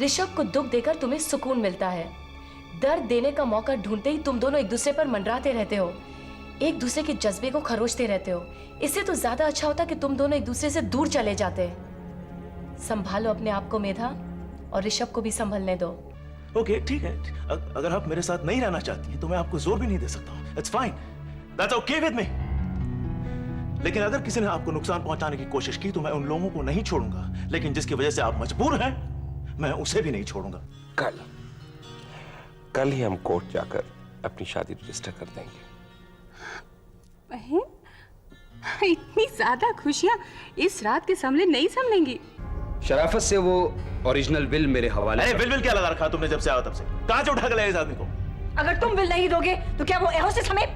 ऋषभ को दुख देकर तुम्हें सुकून मिलता है। दर्द देने का मौका ढूंढते ही तुम दोनों एक दूसरे पर मंडराते रहते हो, एक दूसरे के जज्बे को खरोचते रहते हो। इससे तो ज्यादा अच्छा होता कि तुम दोनों एक दूसरे से दूर चले जाते। संभालो अपने आप को मेधा, और ऋषभ को भी संभलने दो। ओके ठीक है, अगर आप मेरे साथ नहीं रहना चाहती हैं तो मैं आपको जोर भी नहीं दे सकता हूँ। It's fine, that's okay with me. लेकिन अगर किसी ने आपको नुकसान पहुंचाने की कोशिश की तो मैं उन लोगों को नहीं छोड़ूंगा, लेकिन जिसकी वजह से आप मजबूर हैं मैं उसे भी नहीं छोड़ूंगा। कल ही हम कोर्ट जाकर अपनी शादी रजिस्टर कर देंगे। बहन, इतनी ज्यादा खुशियां इस रात के सामने नहीं संभलेंगी। शराफत से वो ओरिजिनल विल मेरे हवाले। अरे विल क्या लगा रखा तुमने जब से आया तब से? कहां से उठा कर लाया इस आदमी को? अगर तुम विल नहीं दोगे तो क्या वो एहो से समेत?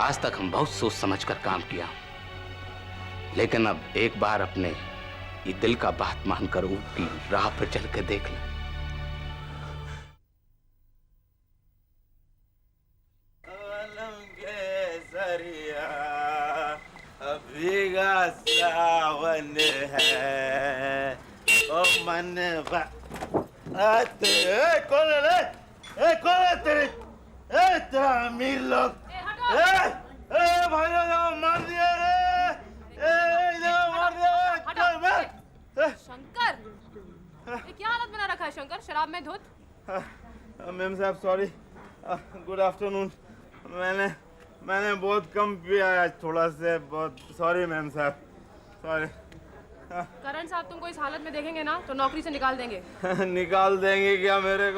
आज तक हम बहुत सोच समझ कर काम किया, लेकिन अब एक बार अपने ये दिल का बात मानकर ऊपरी राह पर चल के देख लें। सावन है ओ मन कौन है कौन है तेरे तेरा अमीर लोग भाई मार दिया रे मार दिया। शंकर, ये क्या हालत बना रखा है शंकर, शराब में धुत? मैम साहब सॉरी, गुड आफ्टरनून। मैंने बहुत कम पिया आज, थोड़ा से बहुत सॉरी मैम साहब, सॉरी। करण साहब तुमको इस हालत में देखेंगे ना तो नौकरी से निकाल देंगे। निकाल देंगे क्या? मेरे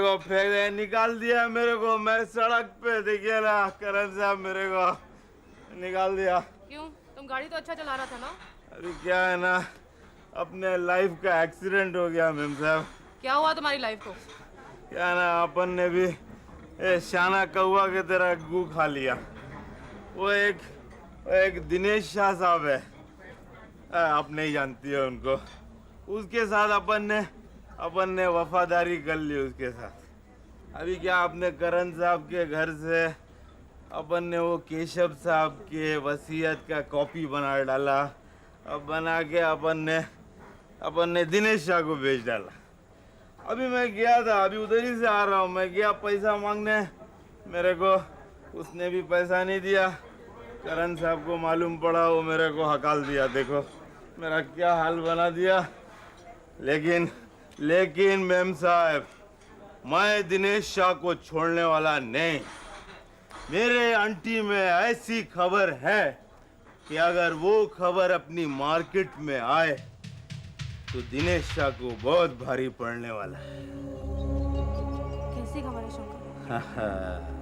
को फेंक दे, निकाल दिया मेरे को, मैं सड़क पे देखिए ना करण साहब मेरे को निकाल दिया। क्यों? तुम गाड़ी तो अच्छा चला रहा था ना? अरे क्या है ना, अपने लाइफ का एक्सीडेंट हो गया मैम साहब। क्या हुआ तुम्हारी लाइफ को? क्या है ना, अपन ने भी शाना कौवा के तरह गू खा लिया। वो एक दिनेश शाह साहब है, आप नहीं जानती है उनको। उसके साथ अपन ने वफादारी कर ली उसके साथ। अभी क्या, अपने करण साहब के घर से अपन ने वो केशव साहब के वसीयत का कॉपी बना डाला। अब बना के अपन ने दिनेश शाह को भेज डाला। अभी मैं गया था, अभी उधर ही से आ रहा हूँ, मैं गया पैसा मांगने, मेरे को उसने भी पैसा नहीं दिया। करण साहब को मालूम पड़ा, वो मेरे को हकाल दिया। देखो मेरा क्या हाल बना दिया। लेकिन मैम साहब, मैं दिनेश शाह को छोड़ने वाला नहीं। मेरे अंटी में ऐसी खबर है कि अगर वो खबर अपनी मार्केट में आए तो दिनेश शाह को बहुत भारी पड़ने वाला है। कैसी खबर है Shankar?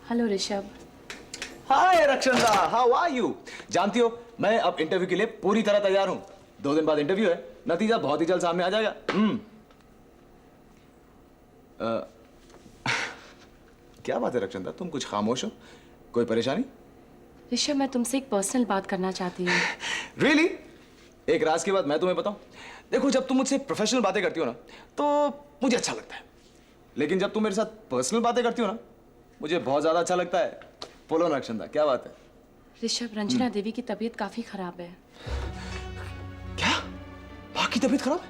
Hello Rishabh. Hi Rakshanda, how are you? जानती हो मैं अब इंटरव्यू के लिए पूरी तरह तैयार हूं। 2 दिन बाद इंटरव्यू है, नतीजा बहुत ही जल्द सामने आ जाएगा। क्या बात है रक्षंदा, तुम कुछ खामोश हो? कोई परेशानी? ऋषभ, मैं तुमसे एक पर्सनल बात करना चाहती हूँ। रियली? एक राज की बात मैं तुम्हें बताऊं? देखो, जब तुम मुझसे प्रोफेशनल बातें करती हो ना तो मुझे अच्छा लगता है, लेकिन जब तुम मेरे साथ पर्सनल बातें करती हो ना मुझे बहुत ज्यादा अच्छा लगता है। बोलो ना रक्षंदा, क्या बात है? ऋषभ, रंजना देवी की तबीयत काफी खराब है। क्या? माँ की तबीयत खराब है?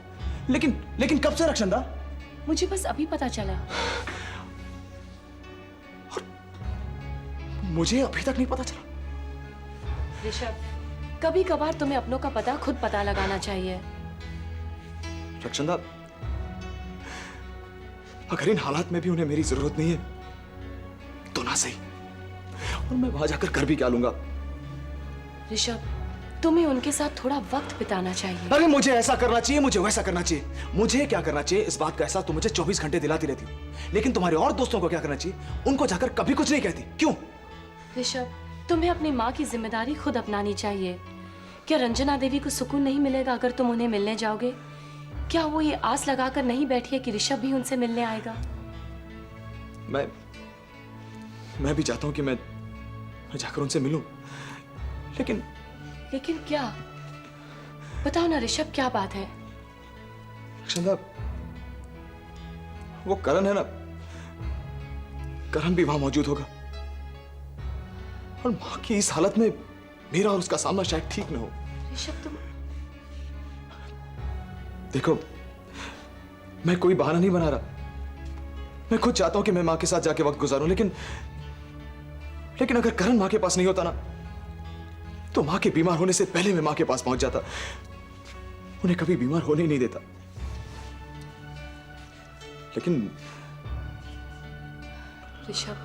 लेकिन कब से रक्षंदा? मुझे बस अभी पता चला। मुझे अभी तक नहीं पता चला। ऋषभ, कभी कभार तुम्हें अपनों का पता खुद पता लगाना चाहिए। रक्षंदा, अगर इन हालात में भी उन्हें मेरी जरूरत नहीं है तो ना सही, और मैं वहां जाकर कर भी क्या लूंगा? ऋषभ, तुम्हें उनके साथ थोड़ा वक्त बिताना चाहिए। अरे मुझे ऐसा करना चाहिए, मुझे वैसा करना चाहिए। मुझे क्या करना चाहिए इस बात का एहसास तुम मुझे 24 घंटे दिलाती रहती हो, लेकिन तुम्हारे और दोस्तों को क्या करना चाहिए? उनको जाकर कभी कुछ नहीं कहती, क्यों? ऋषभ, तुम्हें अपनी माँ की जिम्मेदारी खुद अपनानी चाहिए। क्या रंजना देवी को सुकून नहीं मिलेगा अगर तुम उन्हें मिलने जाओगे? क्या वो ये आस लगाकर नहीं बैठी है कि ऋषभ भी उनसे मिलने आएगा? मैं भी चाहता हूं कि मैं जाकर उनसे मिलूं, लेकिन क्या? बताओ ना ऋषभ, क्या बात है? रक्षंदा, वो करण है ना, करण भी वहां मौजूद होगा, और मां की इस हालत में मेरा और उसका सामना शायद ठीक न हो। ऋषभ, तुम देखो, मैं कोई बहाना नहीं बना रहा। मैं खुद चाहता हूं कि मैं मां के साथ जाके वक्त गुजारूं, लेकिन अगर करण मां के पास नहीं होता ना, तो मां के बीमार होने से पहले मैं मां के पास पहुंच जाता, उन्हें कभी बीमार होने ही नहीं देता। लेकिन ऋषभ,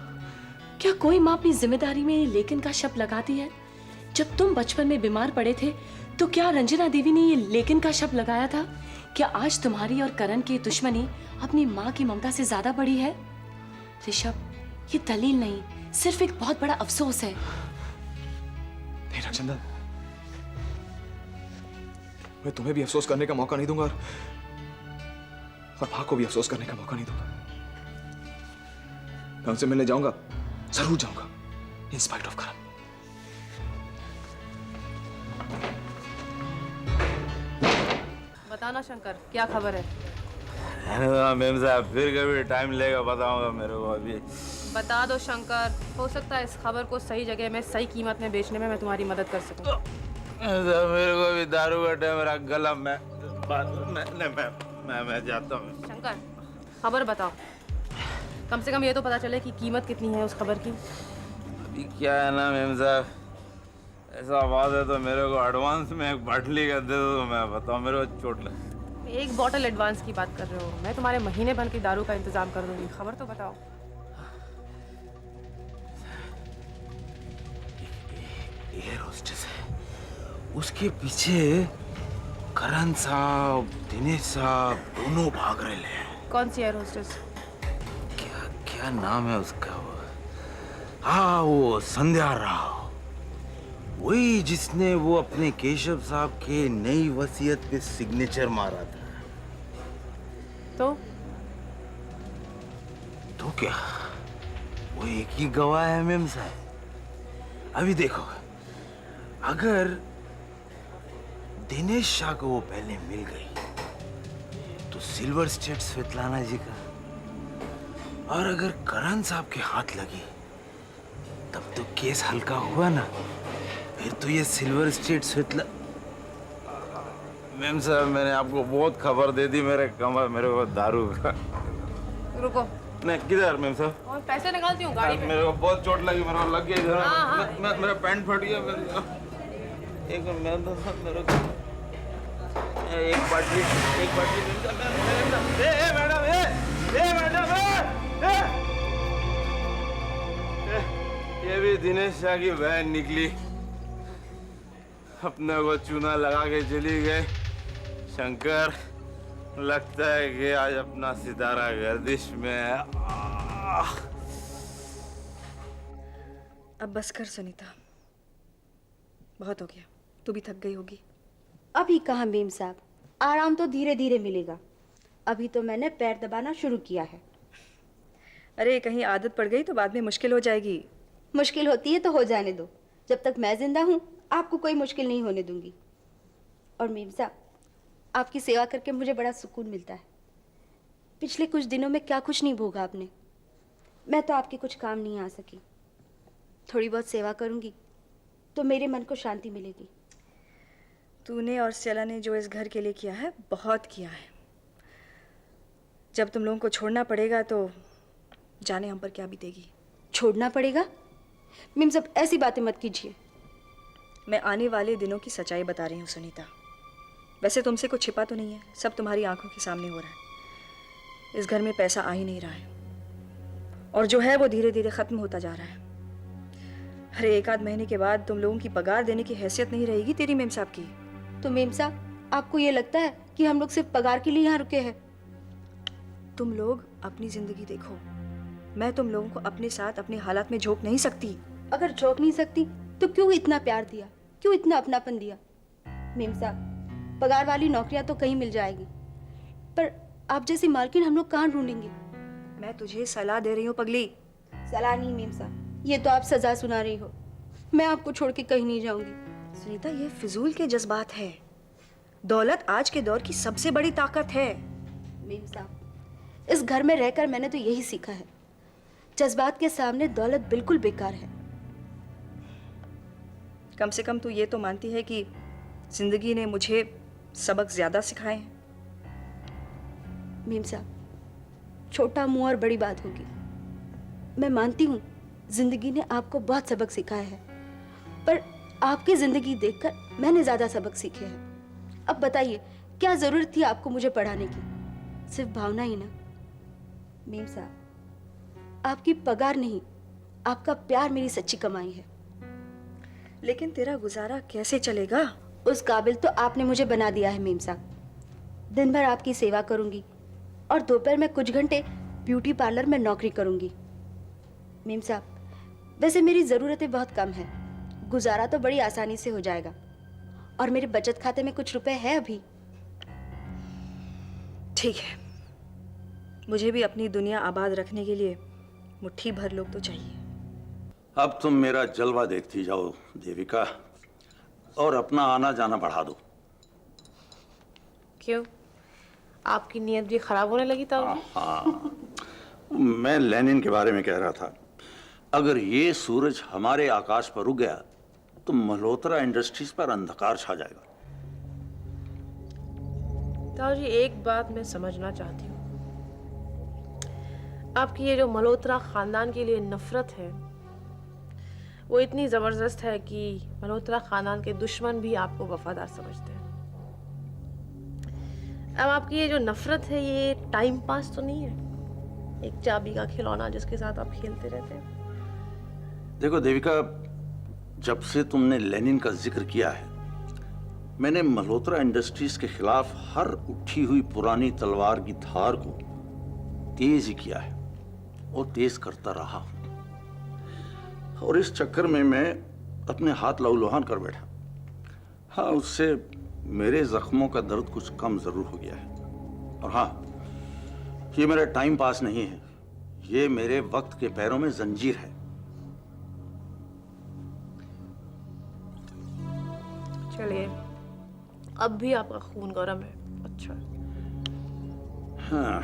क्या कोई माँ अपनी जिम्मेदारी में ये लेकिन का शब्द लगाती है? जब तुम बचपन में बीमार पड़े थे तो क्या रंजना देवी ने ये लेकिन का शब्द लगाया था? क्या आज तुम्हारी और करण की दुश्मनी अपनी माँ की ममता से ज्यादा बड़ी है? ऋषभ, ये दलील नहीं, सिर्फ एक बहुत बड़ा अफसोस है। नहीं रक्षंदा, मैं तुम्हें भी अफसोस करने का मौका नहीं दूंगा, और मां को भी अफसोस करने का मौका नहीं दूंगा। मैं उनसे मिलने जाऊंगा, जरूर जाऊंगा, इन स्पाइट ऑफ करण। बताना शंकर, क्या खबर है? मैम साहब, फिर कभी टाइम लेगा, बताऊंगा मेरे को अभी। बता दो शंकर, हो सकता है इस खबर को सही जगह में सही कीमत में बेचने में मैं तुम्हारी मदद कर सकूं। मेरे को भी दारू का टाइम, मेरा गला मैं जाता हूँ। शंकर, खबर बताओ, कम से कम ये तो पता चले कि कीमत कितनी है उस खबर की। अभी क्या है ना मैम साहब, ऐसा बात है तो मेरे को एडवांस में एक बाटली का दे दो, मैं बताऊँ, मेरे को चोट लग। एक बॉटल एडवांस की बात कर रहे हो, मैं तुम्हारे महीने भर की दारू का इंतजाम कर दूंगी। खबर तो बताओ। एयर होस्टेस है, उसके पीछे करण साहब, दिनेश साहब दोनों भाग रहे हैं। कौन सी एयर होस्टेस? क्या नाम है उसका? हाँ, वो संध्या राव, वही जिसने वो अपने केशव साहब के नई वसीयत पे सिग्नेचर मारा था। तो क्या वो एक ही गवाह है मैम साहब? अभी देखो, अगर दिनेश शाह को वो पहले मिल गई तो सिल्वर स्टेट स्वेतलाना जी का, और अगर करण साहब के हाथ लगी तब तो केस हल्का हुआ ना। फिर तो ये सिल्वर स्टेट स्वेतला। मैम साहब, मैंने आपको बहुत खबर दे दी, मेरे कमर मेरे को दारू का। रुको। नहीं, किधर मैम साहब? और पैसे निकालती हूँ गाड़ी में। मेरे को बहुत चोट लगी, मेरे को लग गया इधर। हाँ। मेरा पैंट फट गया। एक बाटली मैडम, ये भी दिनेश शाह की बहन निकली, अपने को चूना लगा के चली गए। शंकर, लगता है कि आज अपना सितारा गर्दिश में है। अब बस कर सुनीता, बहुत हो गया, तू भी थक गई होगी। अभी कहाँ मेम साहब, आराम तो धीरे धीरे मिलेगा। अभी तो मैंने पैर दबाना शुरू किया है। अरे कहीं आदत पड़ गई तो बाद में मुश्किल हो जाएगी। मुश्किल होती है तो हो जाने दो, जब तक मैं जिंदा हूँ आपको कोई मुश्किल नहीं होने दूंगी। और मेम साहब, आपकी सेवा करके मुझे बड़ा सुकून मिलता है। पिछले कुछ दिनों में क्या कुछ नहीं भोगा आपने। मैं तो आपके कुछ काम नहीं आ सकी। थोड़ी बहुत सेवा करूंगी तो मेरे मन को शांति मिलेगी। तूने और स्टेला ने जो इस घर के लिए किया है, बहुत किया है। जब तुम लोगों को छोड़ना पड़ेगा तो जाने हम पर क्या बीतेगी। छोड़ना पड़ेगा? मेम साहब, ऐसी बातें मत कीजिए। मैं आने वाले दिनों की सच्चाई बता रही हूँ सुनीता। वैसे तुमसे कुछ छिपा तो नहीं है, सब तुम्हारी आंखों के सामने हो रहा है। इस घर में पैसा आ ही नहीं रहा है, और जो है वो धीरे धीरे खत्म होता जा रहा है। अरे एक आध महीने के बाद तुम लोगों की पगार देने की हैसियत नहीं रहेगी तेरी मेम साहब की। तो मेम साहब, आपको ये लगता है कि हम लोग सिर्फ पगार के लिए यहाँ रुके हैं? तुम लोग अपनी जिंदगी देखो, मैं तुम लोगों को अपने साथ अपने हालात में झोंक नहीं सकती। अगर झोंक नहीं सकती तो क्यों इतना प्यार दिया, क्यों इतना अपनापन दिया? मेम साहब, पगार वाली नौकरियां तो कहीं मिल जाएगी, पर आप जैसी मालकिन हम लोग कहाँ ढूंढेंगे? मैं तुझे सलाह दे रही हूँ पगली। सलाह नहीं मेम साहब, ये तो आप सजा सुना रही हो। मैं आपको छोड़ के कहीं नहीं जाऊंगी। सुनीता, ये फिजूल के जज्बात है। दौलत आज के दौर की सबसे बड़ी ताकत है। मेम साहब, इस घर में रहकर मैंने तो यही सीखा है, जज्बात के सामने दौलत बिल्कुल बेकार है। कम से कम तू ये तो मानती है कि जिंदगी ने मुझे सबक ज्यादा सिखाए हैं। मेम साहब, छोटा मुंह और बड़ी बात होगी। मैं मानती हूँ जिंदगी ने आपको बहुत सबक सिखाया है, पर आपकी जिंदगी देखकर मैंने ज्यादा सबक सीखे हैं। अब बताइए, क्या जरूरत थी आपको मुझे पढ़ाने की? सिर्फ भावना ही ना? मेम साहब, आपकी पगार नहीं, आपका प्यार मेरी सच्ची कमाई है। लेकिन तेरा गुजारा कैसे चलेगा? उस काबिल तो आपने मुझे बना दिया है मेम साहब। दिन भर आपकी सेवा करूंगी और दोपहर में कुछ घंटे ब्यूटी पार्लर में नौकरी करूंगी। मेम साहब, वैसे मेरी ज़रूरतें बहुत कम हैं, गुजारा तो बड़ी आसानी से हो जाएगा। और मेरे बचत खाते में कुछ रुपए है अभी। ठीक है, मुझे भी अपनी दुनिया आबाद रखने के लिए मुट्ठी भर लोग तो चाहिए। अब तुम मेरा जलवा देखती जाओ देविका, और अपना आना जाना बढ़ा दो। क्यों, आपकी नीयत भी खराब होने लगी था? हाँ, मैं लेनिन के बारे में कह रहा था। अगर ये सूरज हमारे आकाश पर उग गया तो मल्होत्रा इंडस्ट्रीज पर अंधकार छा जाएगा। ताऊ जी, एक बात मैं समझना चाहती हूँ, आपकी ये जो मल्होत्रा खानदान के लिए नफरत है वो इतनी जबरदस्त है कि मल्होत्रा खानदान के दुश्मन भी आपको वफादार समझते हैं। अब आपकी ये जो नफरत है ये टाइम पास तो नहीं है, एक चाबी का खिलौना जिसके साथ आप खेलते रहते हैं? देखो देविका, जब से तुमने लेनिन का जिक्र किया है, मैंने मल्होत्रा इंडस्ट्रीज के खिलाफ हर उठी हुई पुरानी तलवार की धार को तेज ही किया है और तेज करता रहा हूं। और इस चक्कर में मैं अपने हाथ लहूलुहान कर बैठा। हाँ, उससे मेरे जख्मों का दर्द कुछ कम जरूर हो गया है। और हाँ, ये मेरा टाइम पास नहीं है, ये मेरे वक्त के पैरों में जंजीर है। चलिए, अब भी आपका खून गर्म है। अच्छा। हाँ,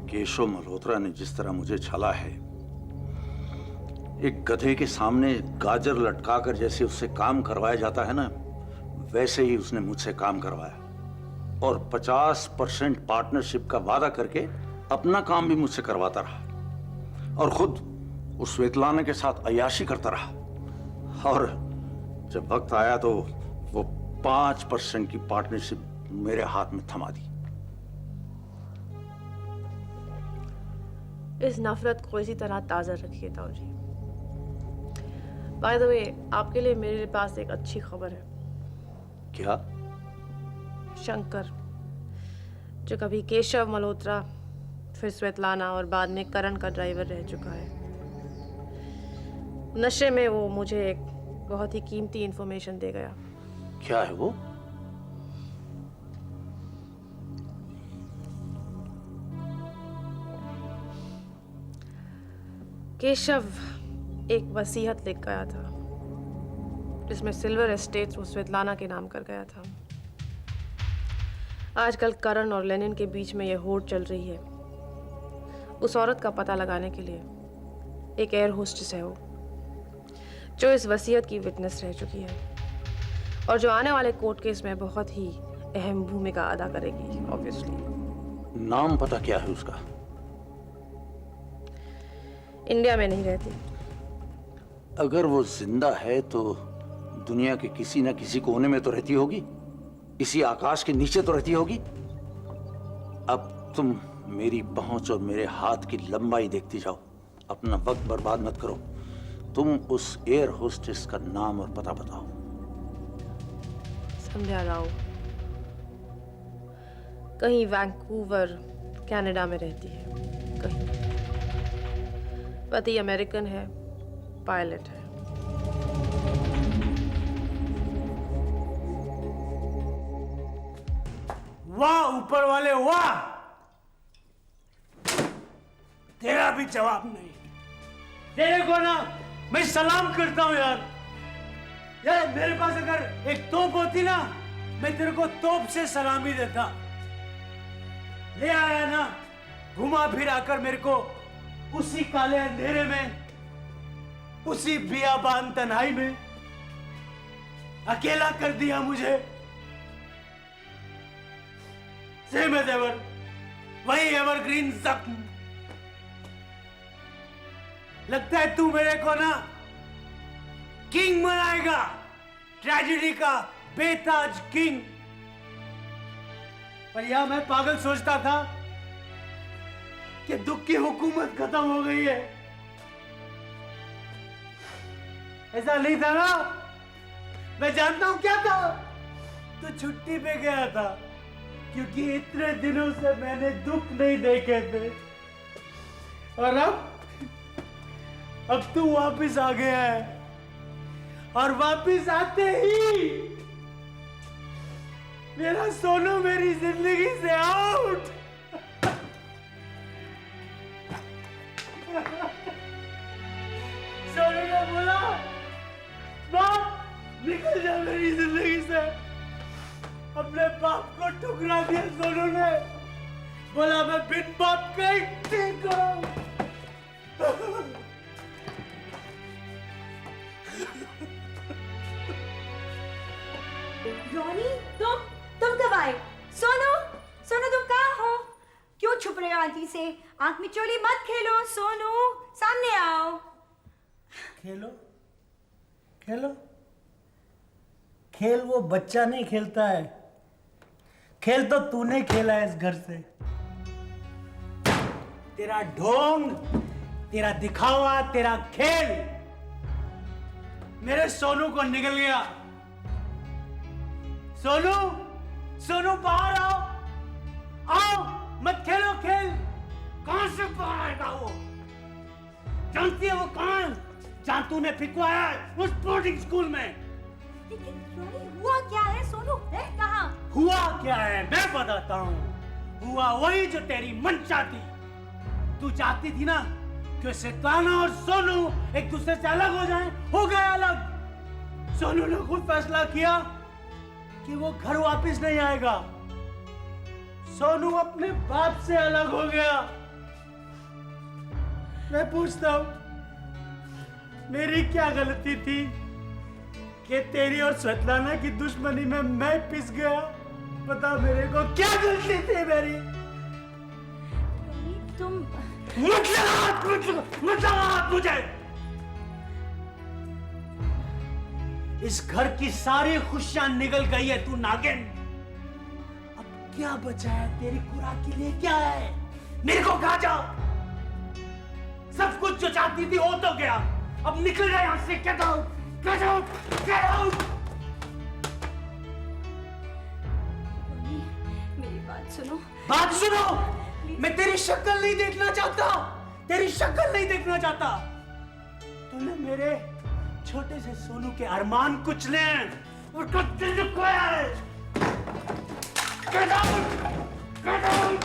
केशव मल्होत्रा ने जिस तरह मुझे छला है, एक गधे के सामने गाजर लटकाकर जैसे उससे काम करवाया जाता है ना, वैसे ही उसने मुझसे काम करवाया और 50% पार्टनरशिप का वादा करके अपना काम भी मुझसे करवाता रहा और खुद उस स्वेतलाना के साथ अय्याशी करता रहा। और जब वक्त आया तो वो 5% की पार्टनरशिप मेरे हाथ में थमा दी। इस नफरत को इसी तरह ताज़ा रखिए ताऊ जी। बाय द वे, आपके लिए मेरे पास एक अच्छी खबर है। क्या? शंकर, जो कभी केशव मल्होत्रा, फिर स्वेतलाना और बाद में करण का ड्राइवर रह चुका है, नशे में वो मुझे एक बहुत ही कीमती इंफॉर्मेशन दे गया। क्या है वो? केशव एक वसीयत लिख गया था जिसमें सिल्वर एस्टेट्स वो स्वेतलाना के नाम कर गया था। आजकल करण और लेनिन के बीच में यह होड़ चल रही है। उस औरत का पता लगाने के लिए एक एयर होस्टेस है वो, जो इस वसीयत की विटनेस रह चुकी है और जो आने वाले कोर्ट केस में बहुत ही अहम भूमिका अदा करेगी। ऑब्वियसली। नाम पता क्या है उसका? इंडिया में नहीं रहती। अगर वो जिंदा है तो दुनिया के किसी न किसी कोने में तो रहती होगी, इसी आकाश के नीचे तो रहती होगी। अब तुम मेरी पहुंच और मेरे हाथ की लंबाई देखती जाओ, अपना वक्त बर्बाद मत करो। तुम उस एयर होस्टेस का नाम और पता बताओ। संध्या राव, कहीं वैंकूवर कनाडा में रहती है, कहीं। पति अमेरिकन है, पायलट है। वाह ऊपर वाले वाह, तेरा भी जवाब नहीं। तेरे को ना मैं सलाम करता हूं यार। मेरे पास अगर एक तोप होती ना, मैं तेरे को तोप से सलामी देता। ले आया ना घुमा फिर आकर मेरे को उसी काले अंधेरे में, उसी बियाबान तन्हाई में अकेला कर दिया मुझे। सेम एज एवर, वही एवरग्रीन जख्म। लगता है तू मेरे को ना किंग बनाएगा, ट्रेजेडी का बेताज किंग। पर यह मैं पागल सोचता था कि दुख की हुकूमत खत्म हो गई है। ऐसा नहीं था ना? मैं जानता हूं क्या था। तो छुट्टी पे गया था क्योंकि इतने दिनों से मैंने दुख नहीं देखे थे। और अब तू वापस आ गया है, और वापस आते ही मेरा सोनू मेरी जिंदगी से आउट। सोनू ने बोला बाप निकल जा मेरी जिंदगी से। अपने बाप को ठुकरा दिया सोनू ने, बोला मैं बिन बाप का ही ठीक हूं। रोनी, तुम कब आए? सोनू, सोनू तुम कहाँ हो? क्यों छुप रहे हो आंटी से? आंख में चोली मत खेलो। सोनू सामने आओ। खेलो खेलो, खेल वो बच्चा नहीं खेलता है, खेल तो तूने खेला है इस घर से। तेरा ढोंग, तेरा दिखावा, तेरा खेल मेरे सोनू को निकल गया। सोनू, सोनू बाहर आओ, आओ, मत खेलो खेल। कहां से बाहर आएगा वो? जानती है वो कहां? जहां तूने फिकवाया है, उस बोर्डिंग स्कूल में। लेकिन रोनी हुआ क्या है? सोनू है कहां? हुआ क्या है मैं बताता हूँ। हुआ वही जो तेरी मंशा थी। तू चाहती थी ना कि सत्याना और सोनू एक दूसरे से अलग हो जाएं, हो गए अलग। सोनू ने खुद फैसला किया कि वो घर वापस नहीं आएगा। सोनू अपने बाप से अलग हो गया। मैं पूछता हूं, मेरी क्या गलती थी कि तेरी और सत्याना की दुश्मनी में मैं पिस गया? बता मेरे को क्या गलती थी मेरी? तुम मत लगा हाथ मुझे। इस घर की सारी खुशियां निकल गई है तू नागिन। अब क्या बचा है तेरी खुराक के लिए? क्या है? मेरे को खा जा। सब कुछ जो चाहती थी हो तो गया। अब निकल जाए यहां से। Get out, get out, get out. मेरी बात सुनो। बात सुनो, मैं तेरी शक्ल नहीं देखना चाहता। तेरी शक्ल नहीं देखना चाहता। तूने मेरे छोटे से सोनू के अरमान कुचले हैं, उसको दिल खोया है। Get out! Get out!